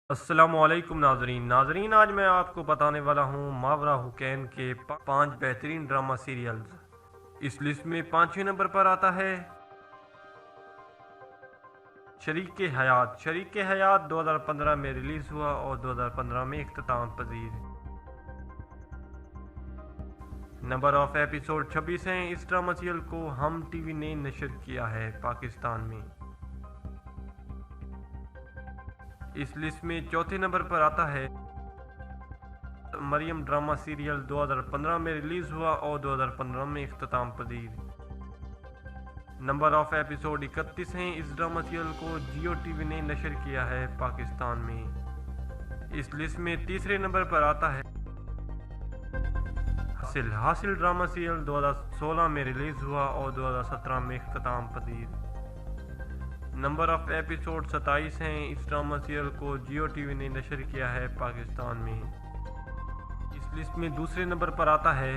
السلام علیکم ناظرین آج میں آپ کو بتانے والا ہوں ماورا حسین کے 5 بہترین ڈرامہ سیریلز۔ اس لسٹ میں 5ویں نمبر پر آتا ہے شریک حیات۔ شریک حیات 2015 میں ریلیز ہوا اور 2015 میں اختتام پذیر۔ نمبر آف ایپیسوڈ 26 ہیں۔ اس ڈرامہ سیریل کو ہم ٹی وی نے نشر کیا ہے پاکستان میں۔ اس لسٹ میں چوتھے نمبر پر آتا ہے مریم ڈرامہ سیریل 2015 میں ریلیز ہوا اور 2015 میں اختتام پذیر۔ نمبر آف ایپیسوڈ 31 ہیں۔ اس ڈرامہ سیریل کو جیو ٹی وی نے نشر کیا ہے پاکستان میں۔ اس لسٹ میں تیسرے نمبر پر آتا ہے حاصل ڈرامہ سیریل 2016 میں ریلیز ہوا اور 2017 میں اختتام پذیر۔ نمبر آف ایپیسوڈ 27 ہیں۔ اس ڈرامہ سیریل کو جیو ٹی وی نے نشر کیا ہے پاکستان میں۔ اس لسٹ میں دوسرے نمبر پر آتا ہے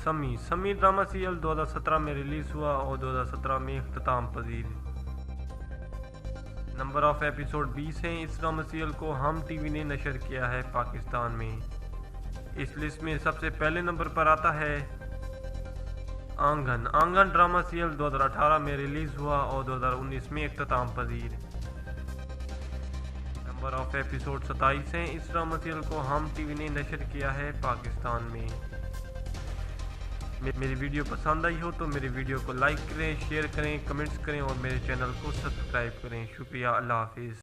سمی ڈرامہ سیریل 2017 میں ریلیز ہوا اور 2017 میں اختتام پذیر۔ نمبر آف ایپیسوڈ 20 ہیں۔ اس ڈرامہ سیریل کو ہم ٹی وی نے نشر کیا ہے پاکستان میں۔ اس لسٹ میں سب سے پہلے نمبر پر آتا ہے آنگن ڈرامہ سیریل 2018 میں ریلیز ہوا اور 2019 میں اختتام پذیر۔ نمبر آف ایپیسوڈ 27 ہیں۔ اس ڈرامہ سیریل کو ہم ٹی وی نے نشر کیا ہے پاکستان میں۔ میری ویڈیو پسند آئی ہو تو میری ویڈیو کو لائک کریں، شیئر کریں، کمنٹس کریں اور میرے چینل کو سبسکرائب کریں۔ شکریہ، اللہ حافظ۔